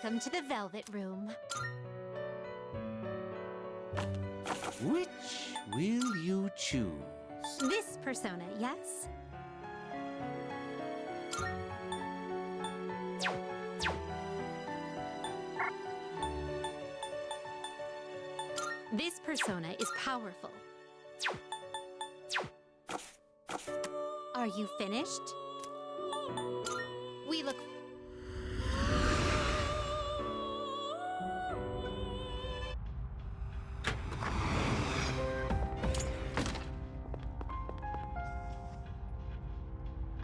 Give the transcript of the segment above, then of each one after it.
Welcome to the Velvet Room. Which will you choose? This persona, yes? This persona is powerful. Are you finished? We look...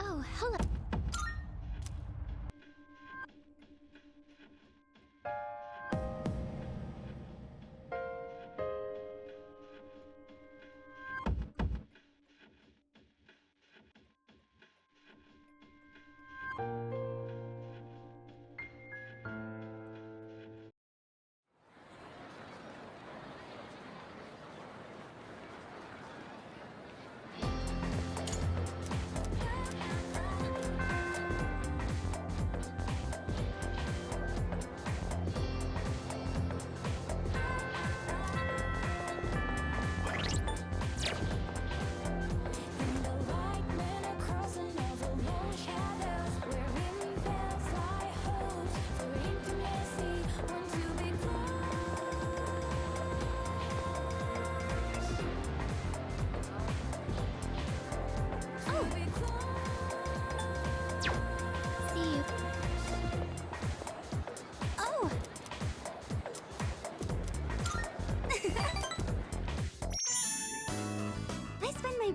Oh, hello.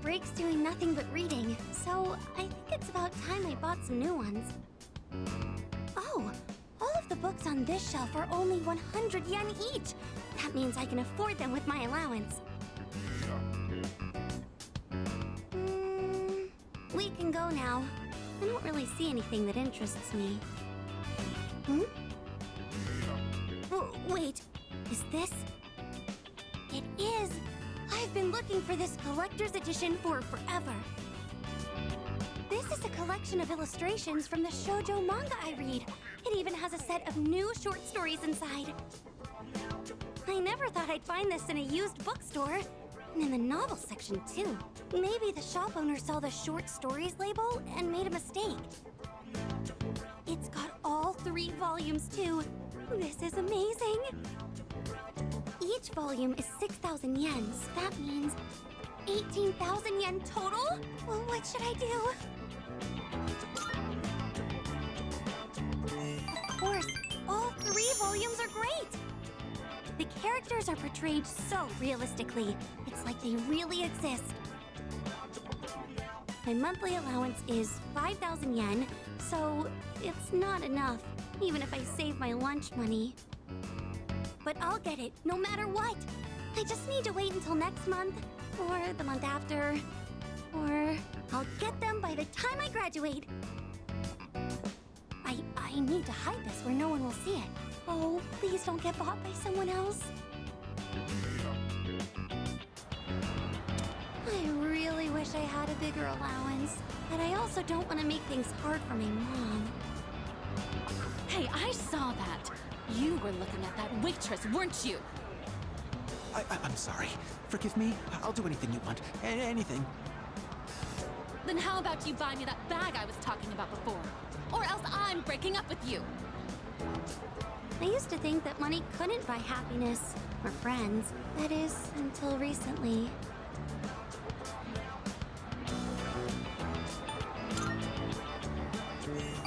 Breaks doing nothing but reading, so I think it's about time I bought some new ones. Oh, all of the books on this shelf are only 100 yen each. That means I can afford them with my allowance. We can go now. I don't really see anything that interests me. Oh, wait, is this? It is! I've been looking for this collector's edition for forever. This is a collection of illustrations from the shoujo manga I read. It even has a set of new short stories inside. I never thought I'd find this in a used bookstore. And in the novel section, too. Maybe the shop owner saw the short stories label and made a mistake. It's got all 3 volumes, too. This is amazing. Each volume is 6,000 yen, so that means 18,000 yen total? Well, what should I do? Of course, all 3 volumes are great! The characters are portrayed so realistically. It's like they really exist. My monthly allowance is 5,000 yen, so it's not enough, even if I save my lunch money. But I'll get it, no matter what. I just need to wait until next month, or the month after, or I'll get them by the time I graduate. I need to hide this where no one will see it. Oh, please don't get bought by someone else. I really wish I had a bigger allowance, but I also don't want to make things hard for my mom. Hey, I saw that. You were looking at that waitress, weren't you? I'm sorry. Forgive me. I'll do anything you want. Anything. Then how about you buy me that bag I was talking about before? Or else I'm breaking up with you. I used to think that money couldn't buy happiness or friends. That is, until recently.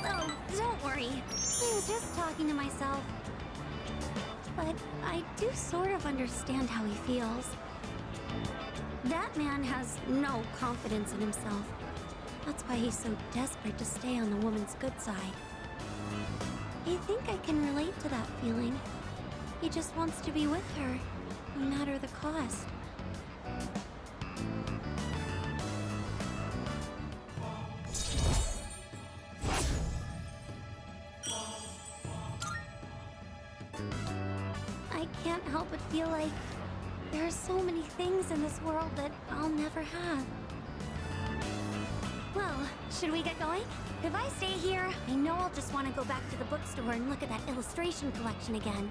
Oh, don't worry. I was just talking to myself. But I do sort of understand how he feels. That man has no confidence in himself. That's why he's so desperate to stay on the woman's good side. I think I can relate to that feeling. He just wants to be with her, no matter the cost. I can't help but feel like there are so many things in this world that I'll never have. Well, should we get going? If I stay here, I know I'll just want to go back to the bookstore and look at that illustration collection again.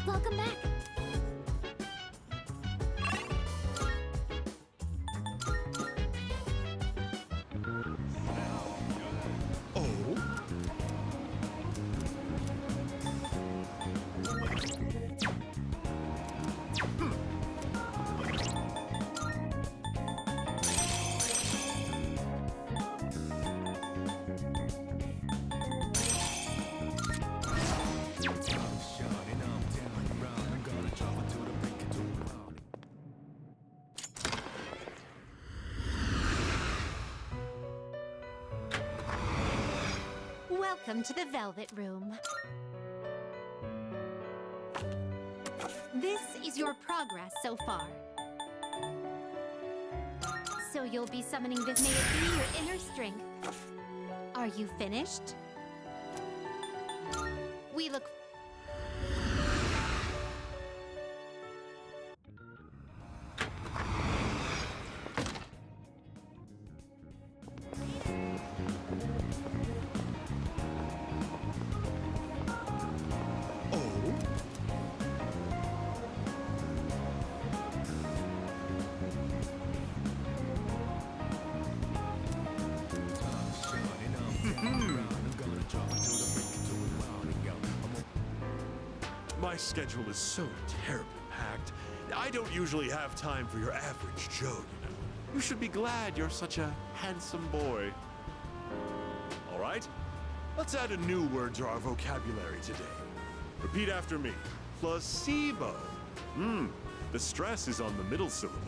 Welcome back. Welcome to the Velvet Room. This is your progress so far. So you'll be summoning this. May it be your inner strength. Are you finished? We look... My schedule is so terribly packed. I don't usually have time for your average Joe, you know. You should be glad you're such a handsome boy. All right, let's add a new word to our vocabulary today. Repeat after me. Placebo. The stress is on the middle syllable.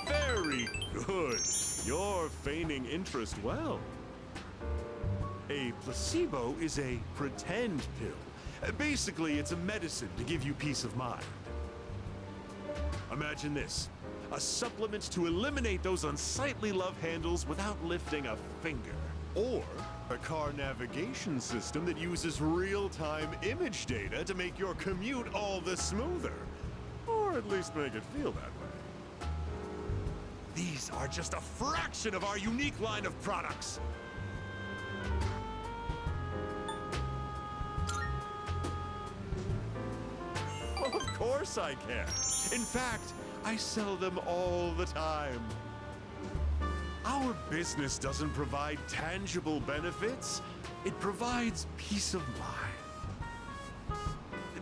Very good. You're feigning interest well. A placebo is a pretend pill. Basically, it's a medicine to give you peace of mind. Imagine this: a supplement to eliminate those unsightly love handles without lifting a finger. Or a car navigation system that uses real-time image data to make your commute all the smoother. Or at least make it feel that way. These are just a fraction of our unique line of products. Of course I can. In fact, I sell them all the time. Our business doesn't provide tangible benefits. It provides peace of mind.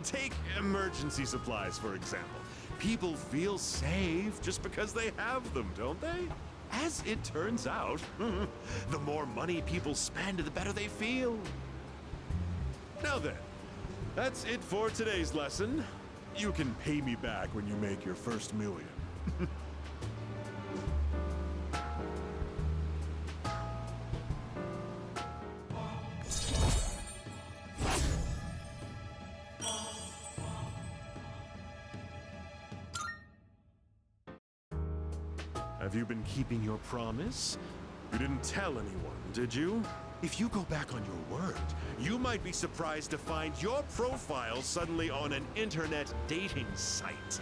Take emergency supplies, for example. People feel safe just because they have them, don't they? As it turns out, the more money people spend, the better they feel. Now then, that's it for today's lesson. You can pay me back when you make your first million. Have you been keeping your promise? You didn't tell anyone, did you? If you go back on your word, you might be surprised to find your profile suddenly on an internet dating site.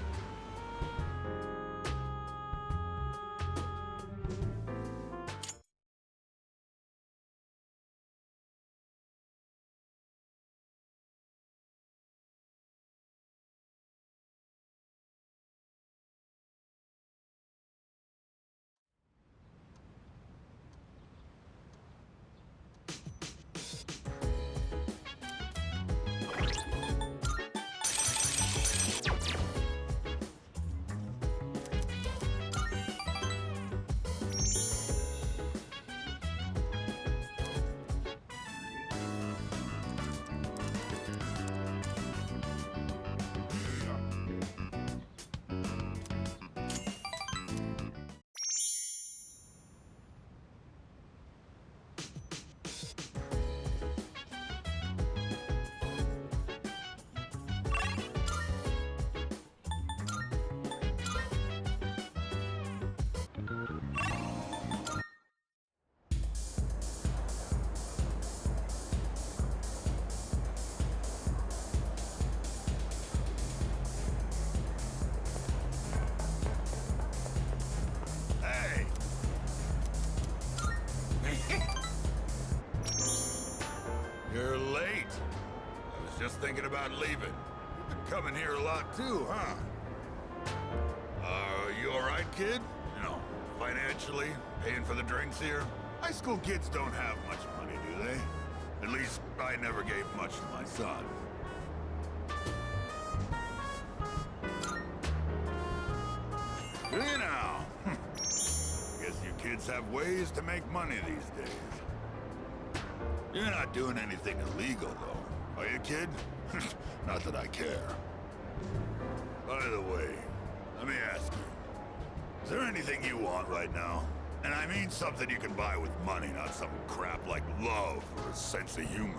thinking about leaving. You've been coming here a lot too, huh? You alright, kid? You know, financially, paying for the drinks here? High school kids don't have much money, do they? At least, I never gave much to my son. You know, guess you kids have ways to make money these days. You're not doing anything illegal, though, are you, kid? Not that I care. By the way, let me ask you, is there anything you want right now? And I mean something you can buy with money, not some crap like love or a sense of humor.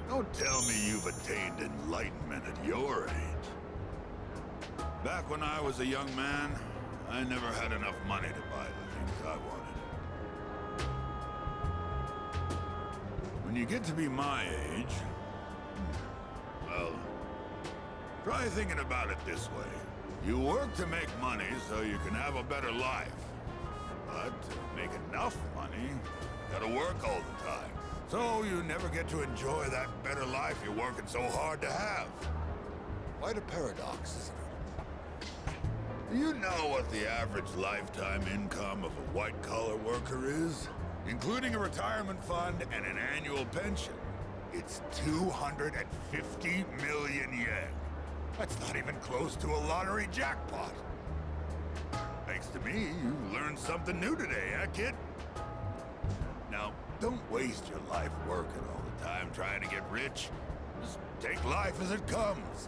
Don't tell me you've attained enlightenment at your age. Back when I was a young man, I never had enough money to buy the things I wanted. When you get to be my age, well, try thinking about it this way. You work to make money so you can have a better life. But to make enough money, you gotta work all the time. So you never get to enjoy that better life you're working so hard to have. Quite a paradox, isn't it? Do you know what the average lifetime income of a white-collar worker is? Including a retirement fund and an annual pension. It's 250 million yen. That's not even close to a lottery jackpot. Thanks to me, you learned something new today, huh, kid? Now, don't waste your life working all the time trying to get rich. Just take life as it comes.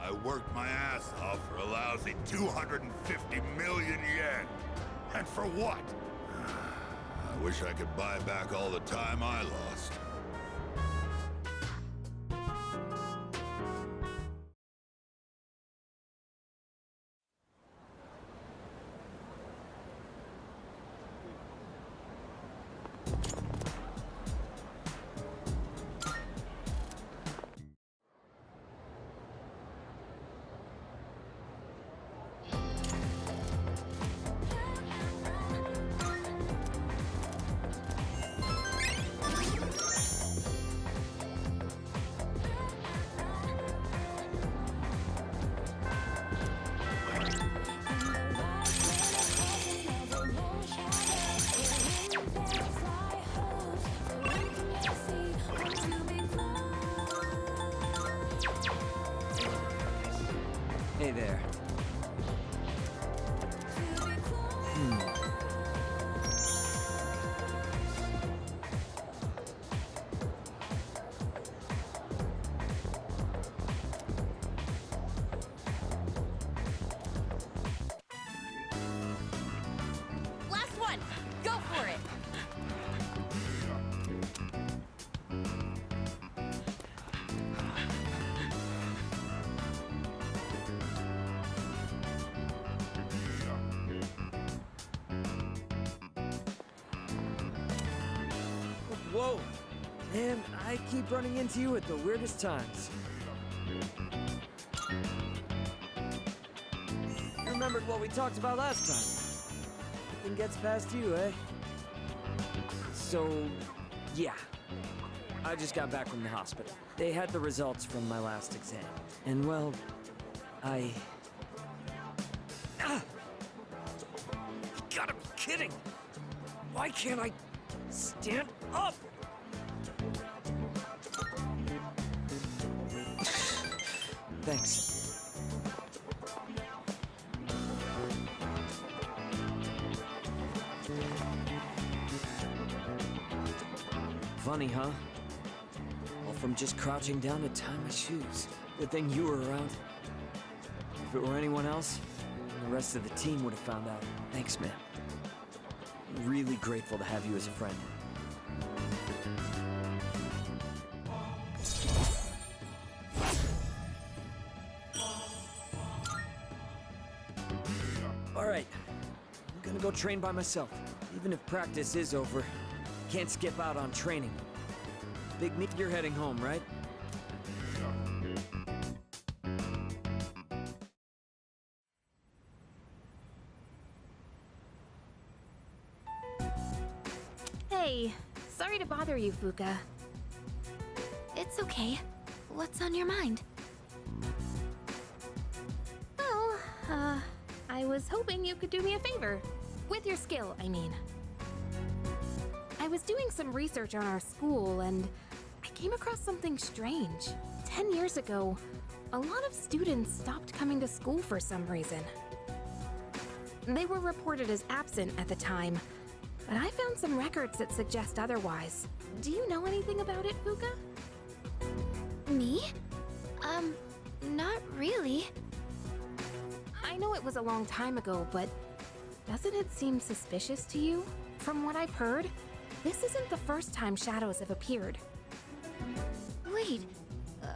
I worked my ass off for a lousy 250 million yen. And for what? I wish I could buy back all the time I lost. Hey there. Last one! Go for it! Whoa! Man, I keep running into you at the weirdest times. You remembered what we talked about last time. Nothing gets past you, eh? So, yeah. I just got back from the hospital. They had the results from my last exam. And well, I... Ah! You gotta be kidding! Why can't I stand up? Thanks. Funny, huh? All from just crouching down to tie my shoes. Good thing you were around. If it were anyone else, the rest of the team would have found out. Thanks, man. I'm really grateful to have you as a friend. All right, I'm gonna go train by myself. Even if practice is over, can't skip out on training. Big meet, you're heading home, right? Hey, sorry to bother you, Fuka. It's okay. What's on your mind? Well, I was hoping you could do me a favor. With your skill, I mean. I was doing some research on our school, and I came across something strange. 10 years ago, a lot of students stopped coming to school for some reason. They were reported as absent at the time, but I found some records that suggest otherwise. Do you know anything about it, Fuka? Me? Not really. I know it was a long time ago, but doesn't it seem suspicious to you? From what I've heard, this isn't the first time shadows have appeared. Wait,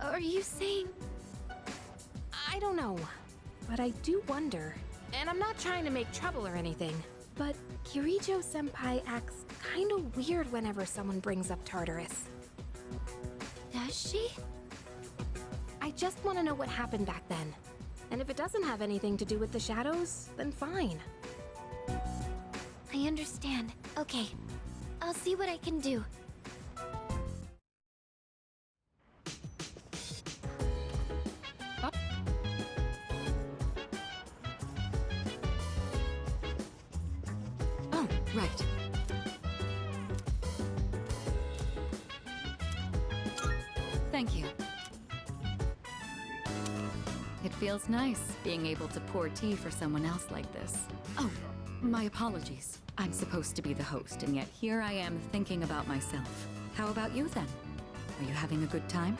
are you saying... I don't know, but I do wonder. And I'm not trying to make trouble or anything, but Kirijo-senpai acts kinda weird whenever someone brings up Tartarus. Does she? I just want to know what happened back then. And if it doesn't have anything to do with the shadows, then fine. I understand. Okay, I'll see what I can do. Oh, right. Thank you. It feels nice being able to pour tea for someone else like this. Oh, my apologies. I'm supposed to be the host, and yet here I am thinking about myself. How about you then? Are you having a good time?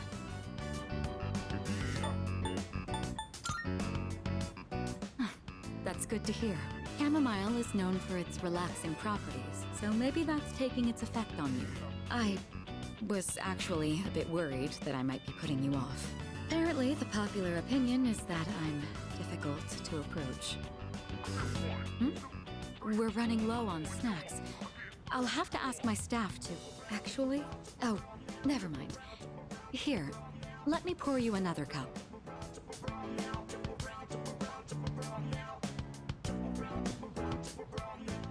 That's good to hear. Chamomile is known for its relaxing properties, so maybe that's taking its effect on you. I was actually a bit worried that I might be putting you off. Apparently, the popular opinion is that I'm difficult to approach. We're running low on snacks. I'll have to ask my staff to... Actually? Oh, never mind. Here, let me pour you another cup.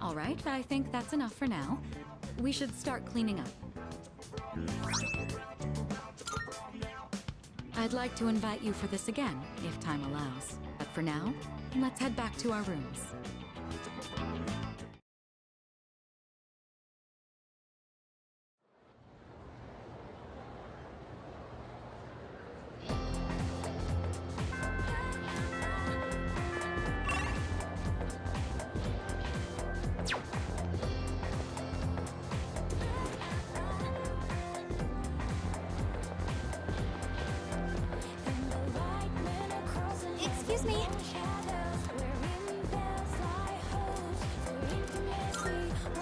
All right, I think that's enough for now. We should start cleaning up. I'd like to invite you for this again, if time allows. But for now, let's head back to our rooms. Excuse me.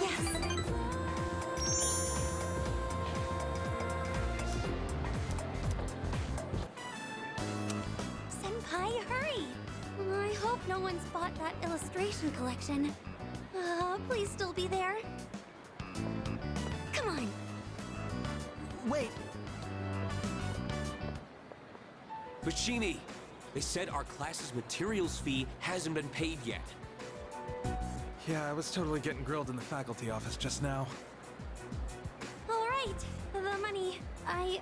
Yes. Senpai, hurry! I hope no one's bought that illustration collection. Please still be there. Come on. Wait! Bashini! They said our class's materials fee hasn't been paid yet. Yeah, I was totally getting grilled in the faculty office just now. All right, the money. I,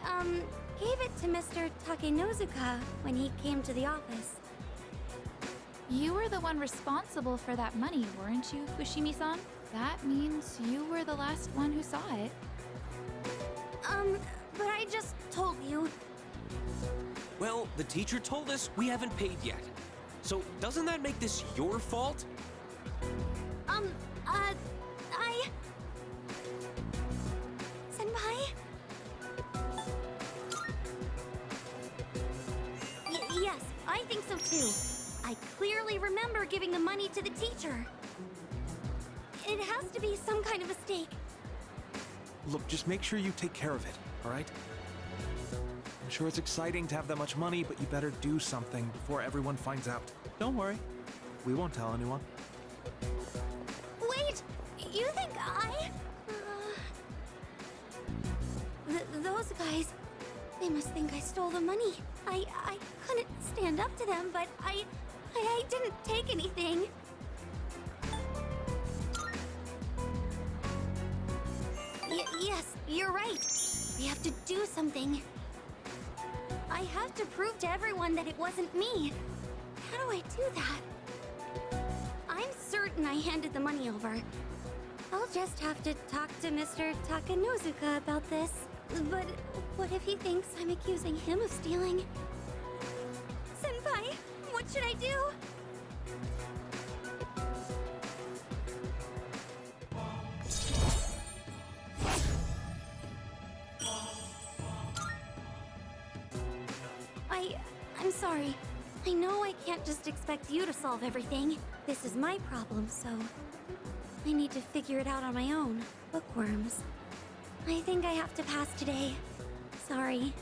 gave it to Mr. Takenozuka when he came to the office. You were the one responsible for that money, weren't you, Fushimi-san? That means you were the last one who saw it. But I just told you. Well, the teacher told us we haven't paid yet. So doesn't that make this your fault? Senpai? Yes, I think so too. I clearly remember giving the money to the teacher. It has to be some kind of mistake. Look, just make sure you take care of it, all right? I'm sure it's exciting to have that much money, but you better do something before everyone finds out. Don't worry. We won't tell anyone. Wait! You think I... those those guys. They must think I stole the money. I couldn't stand up to them, but I didn't take anything. Yes, you're right. We have to do something. I have to prove to everyone that it wasn't me. How do I do that? I'm certain I handed the money over. I'll just have to talk to Mr. Takanozuka about this. But what if he thinks I'm accusing him of stealing? Senpai, what should I do? I'm sorry. I know I can't just expect you to solve everything. This is my problem, so I need to figure it out on my own. Bookworms. I think I have to pass today. Sorry.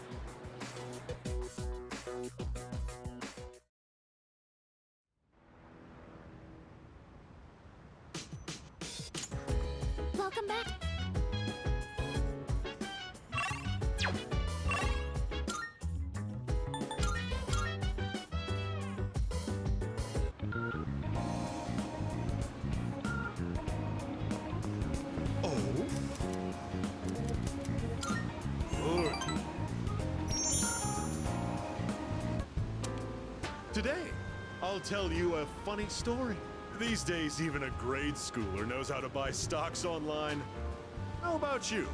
Welcome back. Today, I'll tell you a funny story. These days, even a grade schooler knows how to buy stocks online. How about you?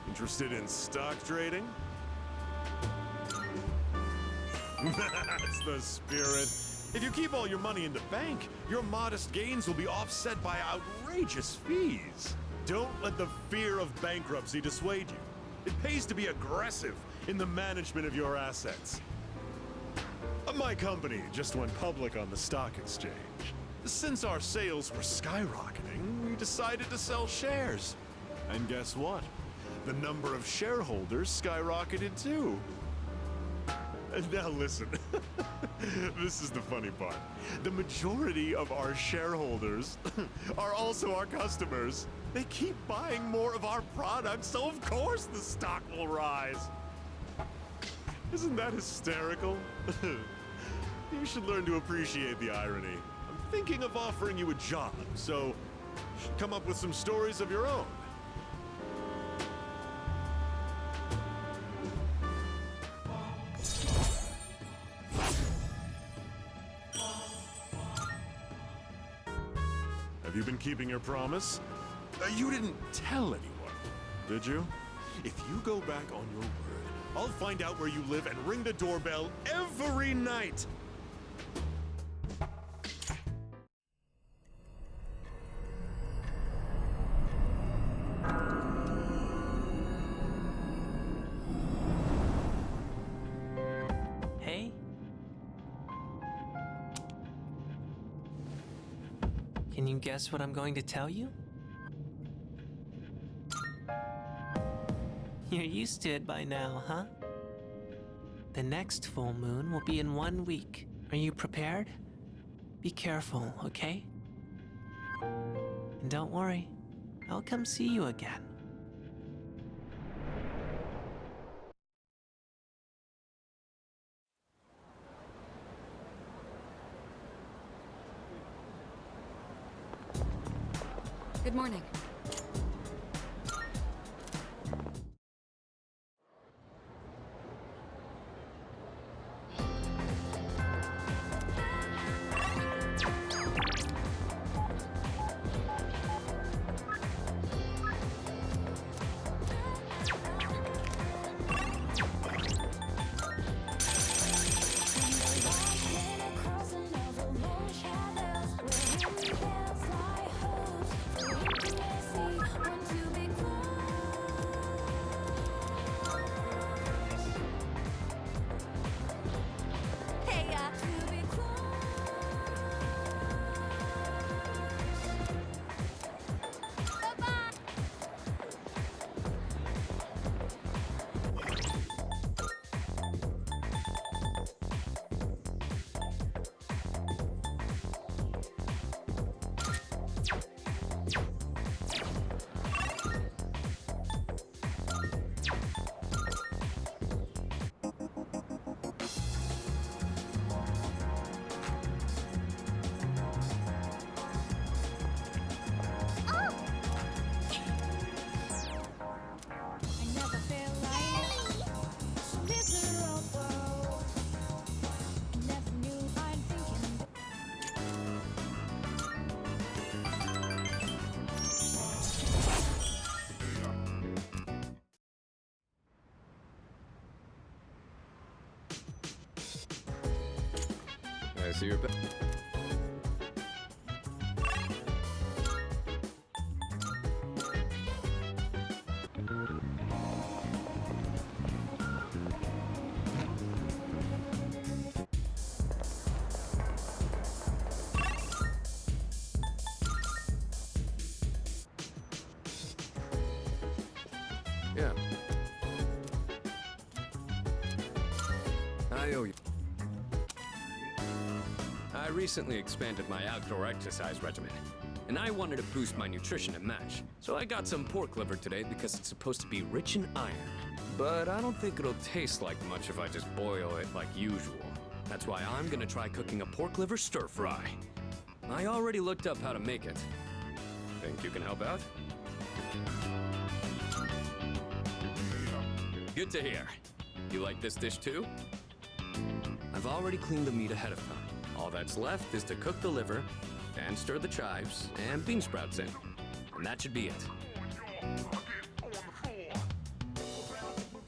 Interested in stock trading? That's the spirit. If you keep all your money in the bank, your modest gains will be offset by outrageous fees. Don't let the fear of bankruptcy dissuade you. It pays to be aggressive in the management of your assets. My company just went public on the stock exchange. Since our sales were skyrocketing, we decided to sell shares. And guess what? The number of shareholders skyrocketed too. And now listen, this is the funny part. The majority of our shareholders are also our customers. They keep buying more of our products, so of course the stock will rise. Isn't that hysterical? You should learn to appreciate the irony. I'm thinking of offering you a job, so come up with some stories of your own. Have you been keeping your promise? You didn't tell anyone, did you? If you go back on your word, I'll find out where you live and ring the doorbell every night. Hey? Can you guess what I'm going to tell you? You're used to it by now, huh? The next full moon will be in 1 week. Are you prepared? Be careful, okay? And don't worry, I'll come see you again. Good morning. see you're back. Yeah. I owe you. I recently expanded my outdoor exercise regimen, and I wanted to boost my nutrition and match. So I got some pork liver today because it's supposed to be rich in iron. But I don't think it'll taste like much if I just boil it like usual. That's why I'm gonna try cooking a pork liver stir fry. I already looked up how to make it. Think you can help out? Good to hear. You like this dish too? I've already cleaned the meat ahead of time. All that's left is to cook the liver, and stir the chives and bean sprouts in. And that should be it.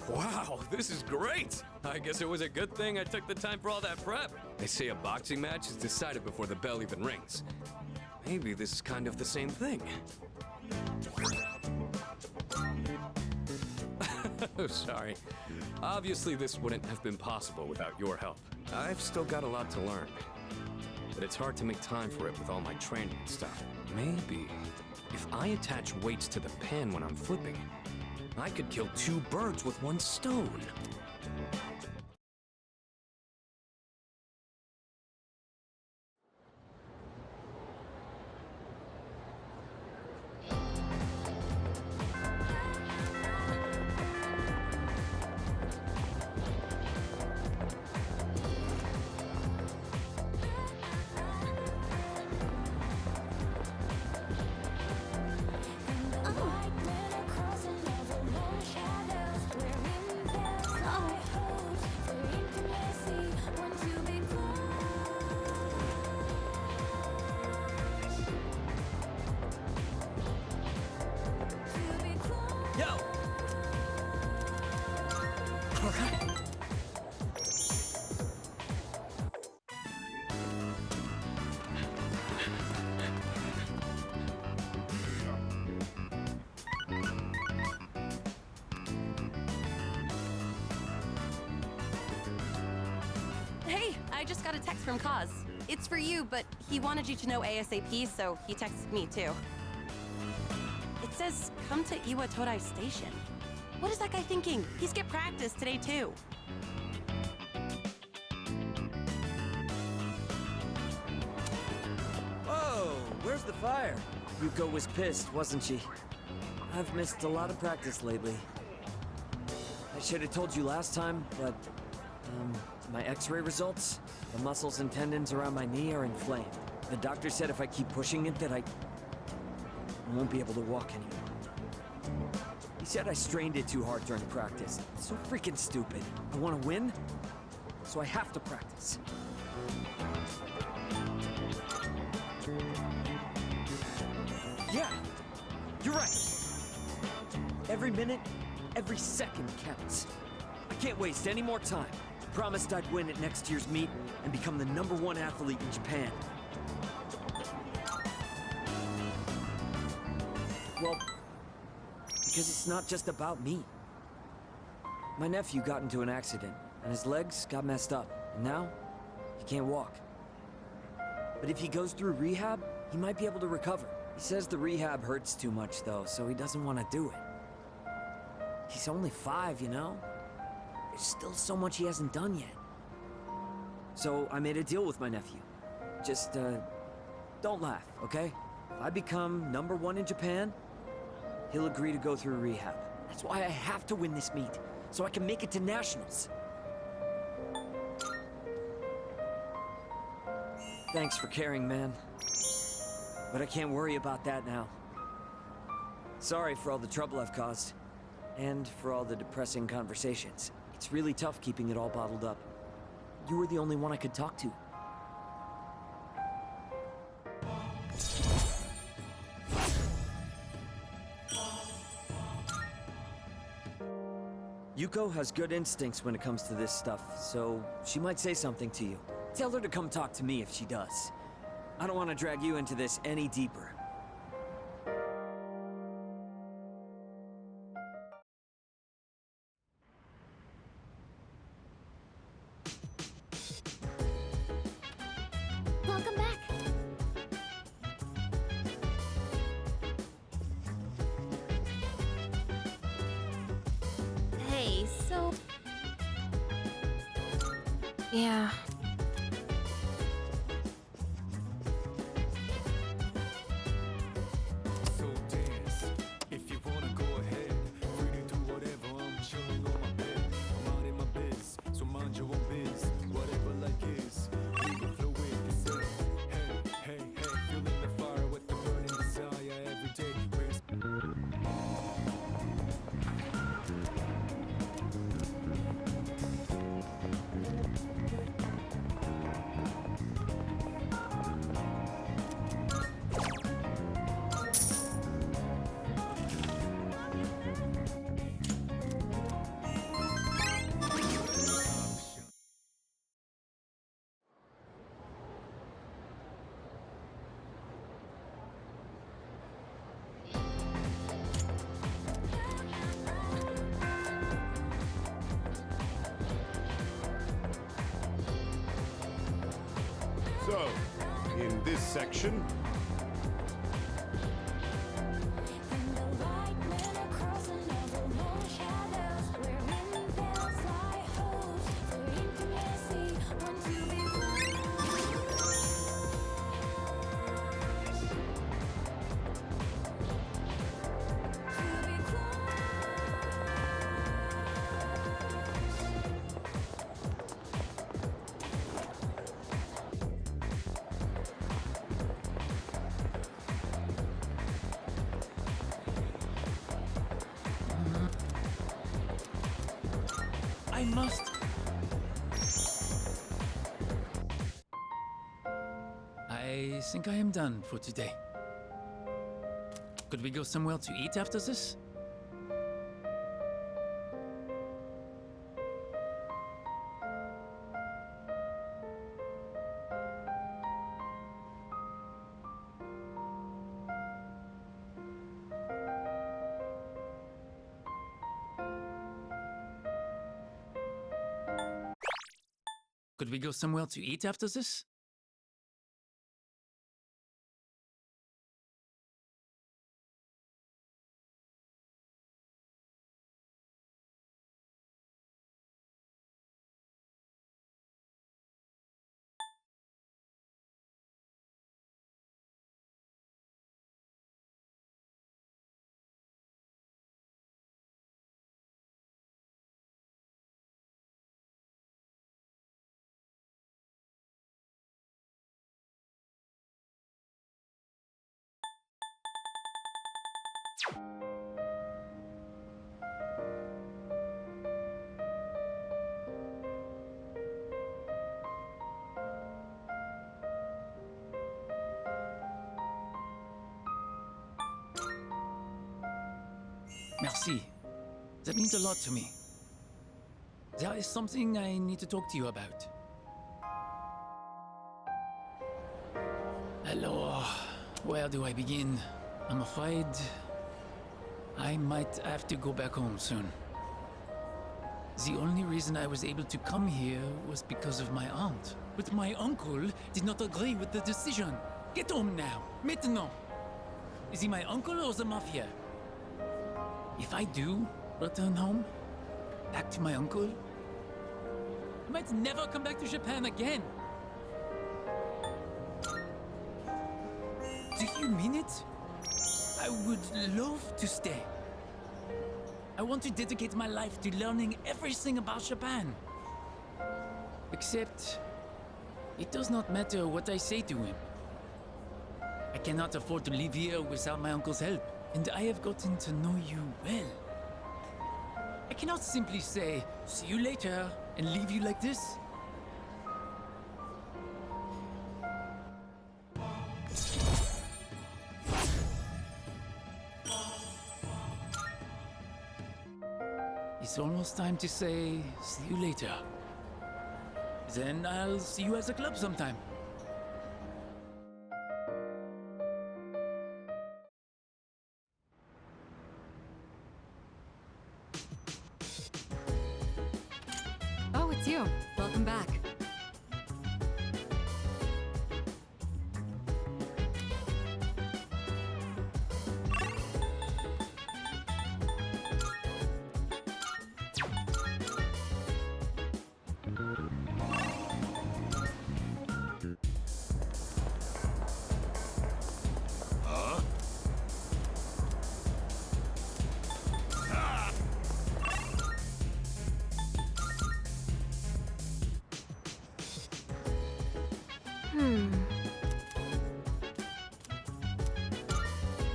Wow, this is great! I guess it was a good thing I took the time for all that prep. They say a boxing match is decided before the bell even rings. Maybe this is kind of the same thing. Oh, sorry. Obviously, this wouldn't have been possible without your help. I've still got a lot to learn. But it's hard to make time for it with all my training and stuff. Maybe if I attach weights to the pan when I'm flipping, I could kill 2 birds with 1 stone. Yo! All right. Hey, I just got a text from Kaz. It's for you, but he wanted you to know ASAP, so he texted me too. It says, come to Iwatodai Station. What is that guy thinking? He skipped practice today too. Whoa, where's the fire? Yuko was pissed, wasn't she? I've missed a lot of practice lately. I should have told you last time, but, my x-ray results, the muscles and tendons around my knee are inflamed. The doctor said if I keep pushing it that I won't be able to walk anymore. He said I strained it too hard during practice. It's so freaking stupid. I want to win, so I have to practice. Yeah, you're right. Every minute, every second counts. I can't waste any more time. Promised I'd win at next year's meet and become the #1 athlete in Japan. Well, because it's not just about me. My nephew got into an accident, and his legs got messed up, and now he can't walk. But if he goes through rehab, he might be able to recover. He says the rehab hurts too much, though, so he doesn't want to do it. He's only 5, you know? There's still so much he hasn't done yet. So I made a deal with my nephew. Just, don't laugh, okay? If I become #1 in Japan, he'll agree to go through rehab. That's why I have to win this meet, so I can make it to nationals. Thanks for caring, man. But I can't worry about that now. Sorry for all the trouble I've caused. And for all the depressing conversations. It's really tough keeping it all bottled up. You were the only one I could talk to. Yuko has good instincts when it comes to this stuff, so she might say something to you. Tell her to come talk to me if she does. I don't want to drag you into this any deeper. Welcome back. Hey, so... Yeah. So dance, if you wanna go ahead. Free to do whatever, I'm chilling on my bed. I'm out in my biz, so mind your own biz. Whatever like is, we will flow with the set. Hey, hey, hey, feeling the fire with the burning desire every day. So, in this section, I must. I think I am done for today. Could we go somewhere to eat after this? Could we go somewhere to eat after this? Merci. That means a lot to me. There is something I need to talk to you about. Alors, where do I begin? I'm afraid I might have to go back home soon. The only reason I was able to come here was because of my aunt. But my uncle did not agree with the decision. Get home now, maintenant. Is he my uncle or the mafia? If I do return home, back to my uncle, I might never come back to Japan again. Do you mean it? I would love to stay. I want to dedicate my life to learning everything about Japan. Except, it does not matter what I say to him. I cannot afford to live here without my uncle's help, and I have gotten to know you well. I cannot simply say, see you later, and leave you like this. It's almost time to say, see you later. Then I'll see you at the club sometime. Oh, it's you. Welcome back.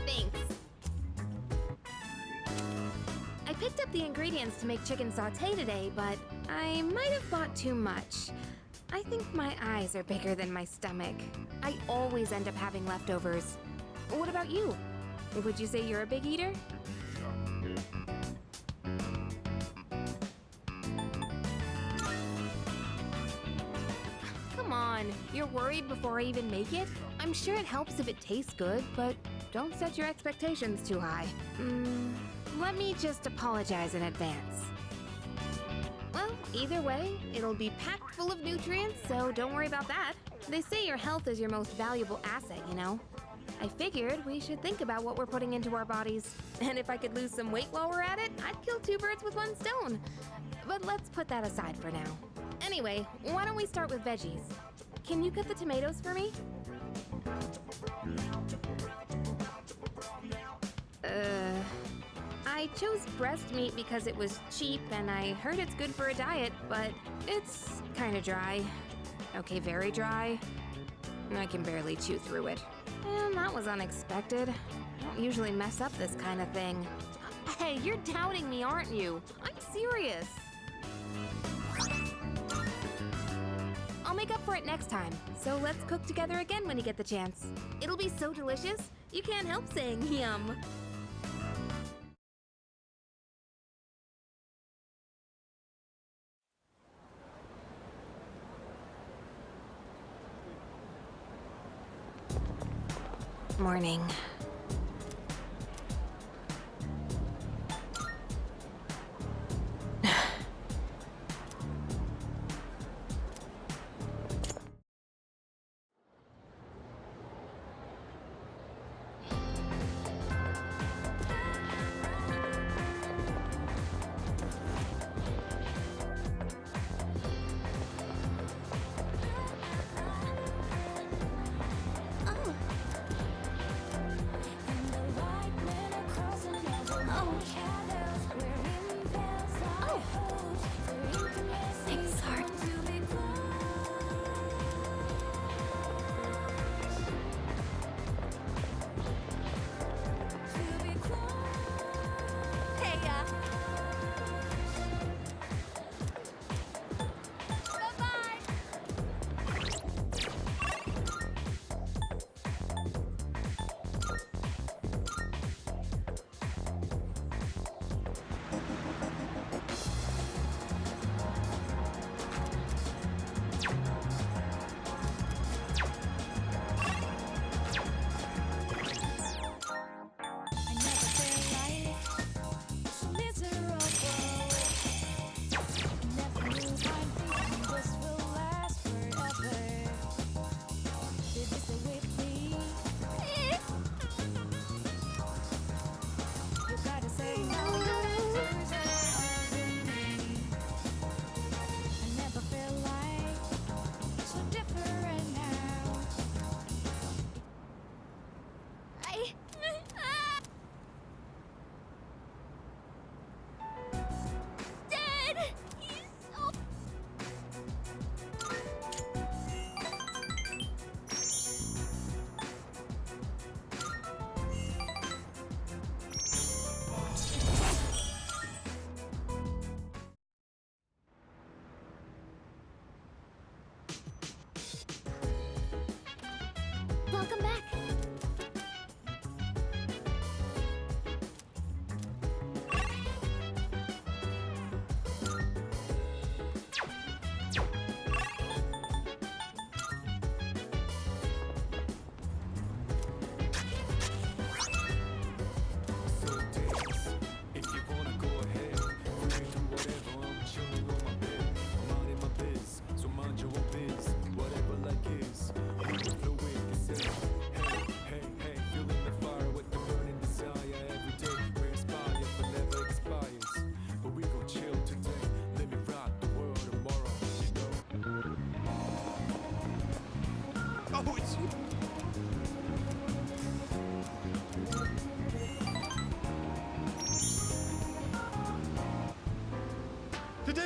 Thanks. I picked up the ingredients to make chicken sauté today, but I might have bought too much. I think my eyes are bigger than my stomach. I always end up having leftovers. What about you? Would you say you're a big eater? Come on, you're worried before I even make it? I'm sure it helps if it tastes good, but don't set your expectations too high. Let me just apologize in advance. Well, either way, it'll be packed full of nutrients, so don't worry about that. They say your health is your most valuable asset, you know? I figured we should think about what we're putting into our bodies. And if I could lose some weight while we're at it, I'd kill two birds with one stone. But let's put that aside for now. Anyway, why don't we start with veggies? Can you cut the tomatoes for me? I chose breast meat because it was cheap and I heard it's good for a diet, but it's kind of dry. Okay, very dry. I can barely chew through it. And that was unexpected. I don't usually mess up this kind of thing. Hey, you're doubting me, aren't you? I'm serious. I'll make up for it next time, so let's cook together again when you get the chance. It'll be so delicious, you can't help saying yum. Morning.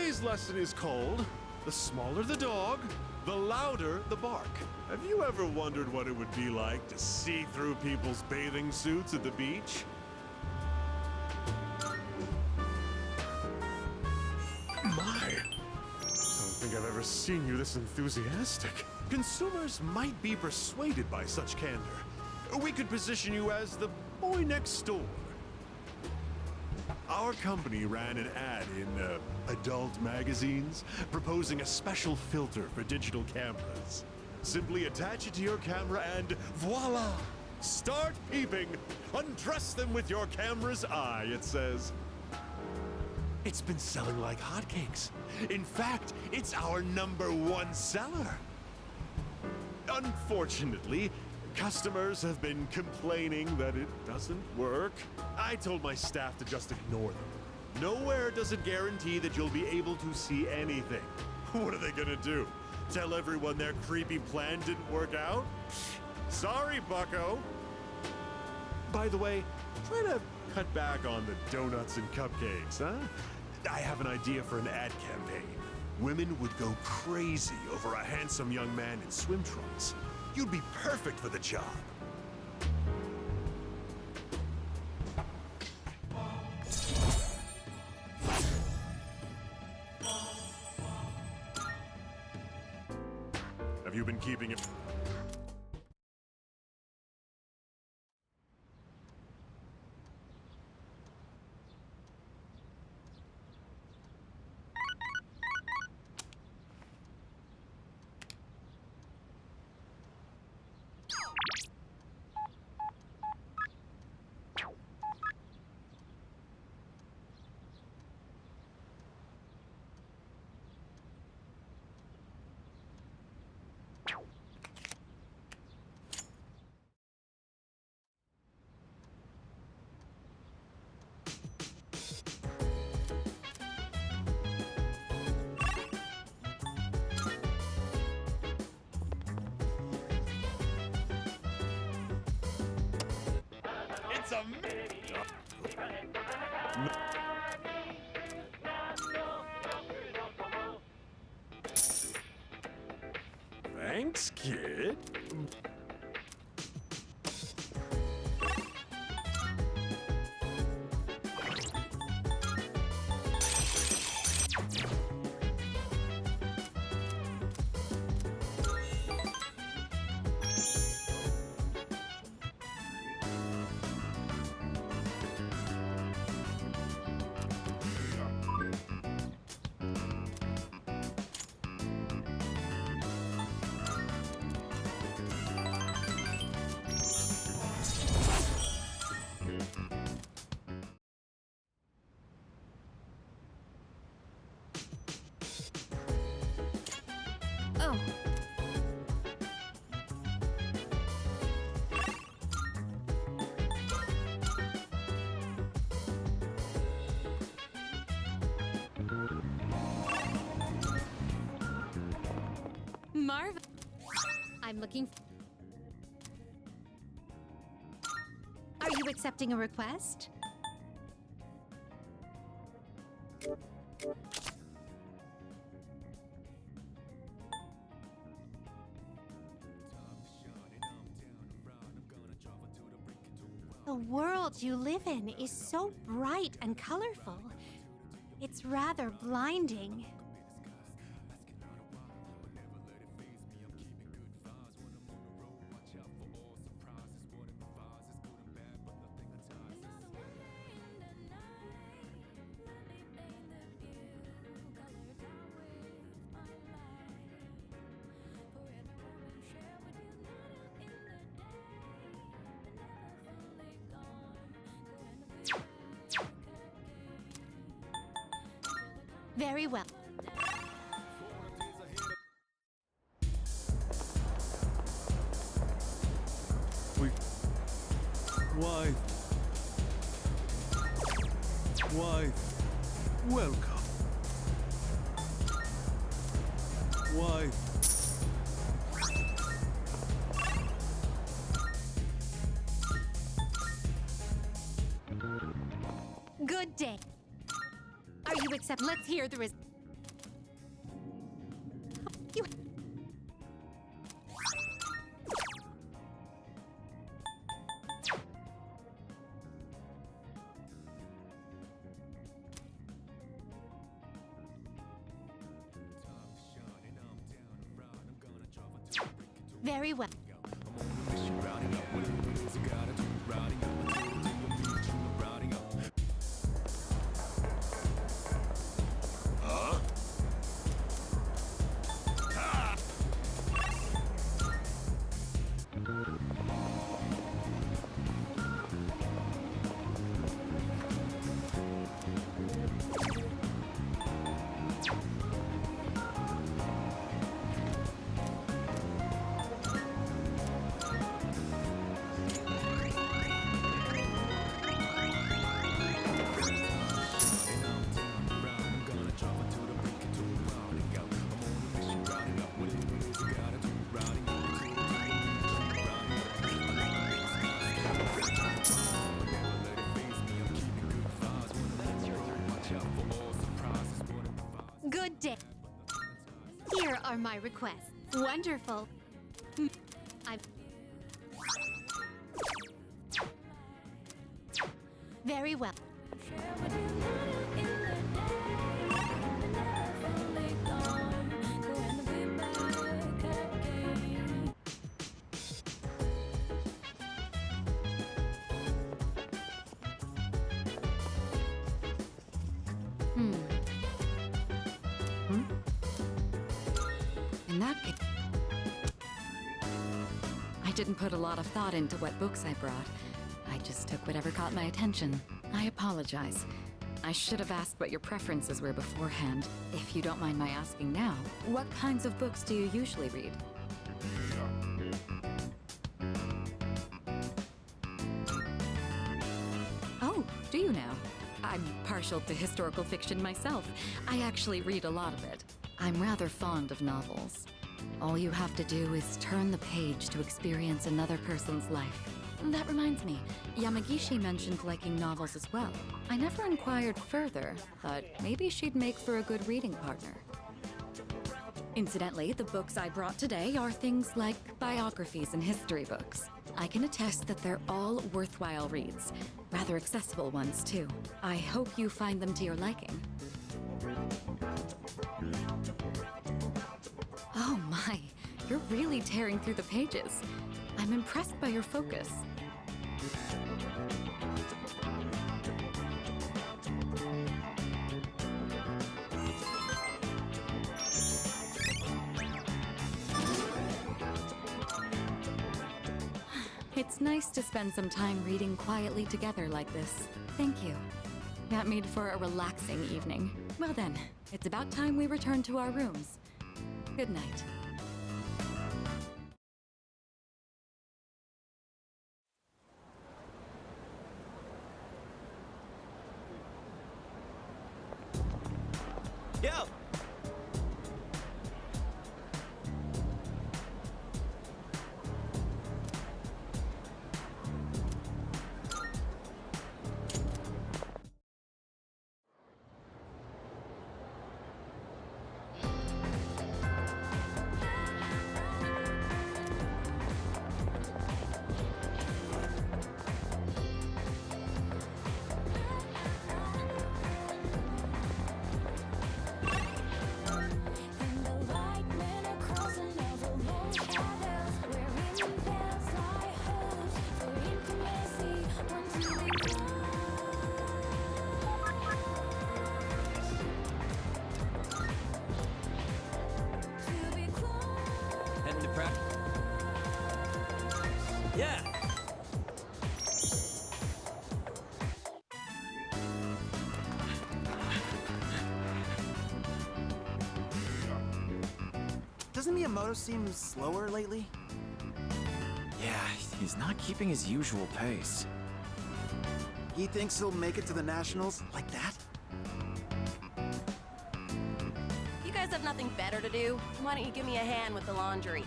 Today's lesson is called The Smaller the Dog, the Louder the Bark. Have you ever wondered what it would be like to see through people's bathing suits at the beach? My, I don't think I've ever seen you this enthusiastic. Consumers might be persuaded by such candor. We could position you as the boy next door. Our company ran an ad in adult magazines proposing a special filter for digital cameras. Simply attach it to your camera and voila! Start peeping! Undress them with your camera's eye, it says. It's been selling like hotcakes. In fact, it's our #1 seller. Unfortunately, customers have been complaining that it doesn't work. I told my staff to just ignore them. Nowhere does it guarantee that you'll be able to see anything. What are they gonna do? Tell everyone their creepy plan didn't work out? Sorry, bucko. By the way, try to cut back on the donuts and cupcakes, huh? I have an idea for an ad campaign. Women would go crazy over a handsome young man in swim trunks. You'd be perfect for the job. Have you been keeping it? It's a Thanks, kid. Oh. Marv, I'm looking. Are you accepting a request? The world you live in is so bright and colorful. It's rather blinding. Very well. Why, welcome. Why? Good day. Are you accept? Let's hear the Very well. Huh? Ah! Good day. Here are my requests. Wonderful. I've... Very well. In that case, I didn't put a lot of thought into what books I brought. I just took whatever caught my attention. I apologize. I should have asked what your preferences were beforehand. If you don't mind my asking now, what kinds of books do you usually read? Oh, do you now? I'm partial to historical fiction myself. I actually read a lot of it. I'm rather fond of novels. All you have to do is turn the page to experience another person's life. That reminds me, Yamagishi mentioned liking novels as well. I never inquired further, but maybe she'd make for a good reading partner. Incidentally, the books I brought today are things like biographies and history books. I can attest that they're all worthwhile reads. Rather accessible ones, too. I hope you find them to your liking. Oh my, you're really tearing through the pages. I'm impressed by your focus. It's nice to spend some time reading quietly together like this. Thank you. That made for a relaxing evening. Well then, it's about time we return to our rooms. Good night. Yo! Heading to prep? Yeah! Doesn't Miyamoto seem slower lately? Yeah, he's not keeping his usual pace. He thinks he'll make it to the Nationals like that? You guys have nothing better to do? Why don't you give me a hand with the laundry?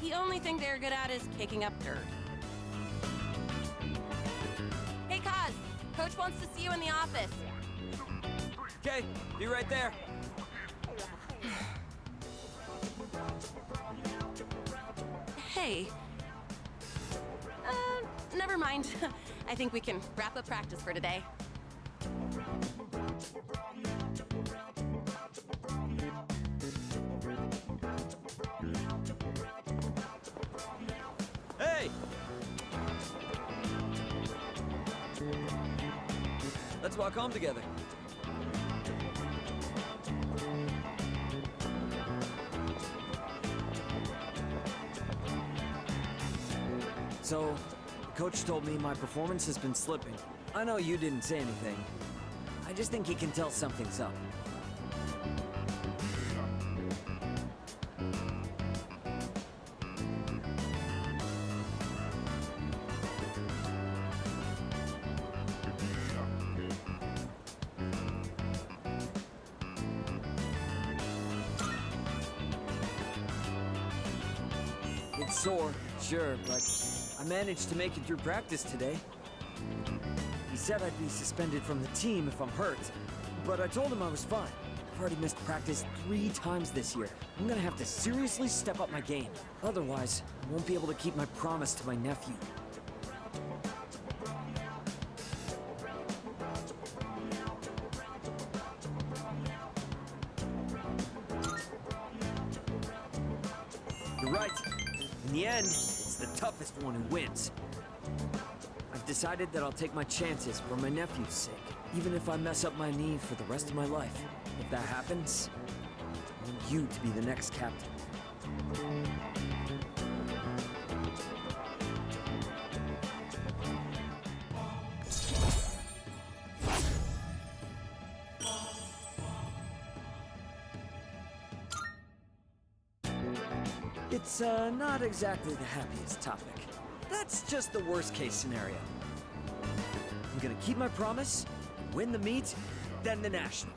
The only thing they're good at is kicking up dirt. Hey, Kaz! Coach wants to see you in the office. Okay, be right there. Hey. Never mind. I think we can wrap up practice for today. walk home together. So, the coach told me my performance has been slipping. I know you didn't say anything. I just think he can tell something's up. It's sore, sure, but I managed to make it through practice today. He said I'd be suspended from the team if I'm hurt, but I told him I was fine. I've already missed practice 3 times this year. I'm gonna have to seriously step up my game. Otherwise, I won't be able to keep my promise to my nephew. You're right. In the end, it's the toughest one who wins. I've decided that I'll take my chances for my nephew's sake, even if I mess up my knee for the rest of my life. If that happens, I want you to be the next captain. It's not exactly the happiest topic. That's just the worst case scenario. I'm gonna keep my promise, win the meet, then the national.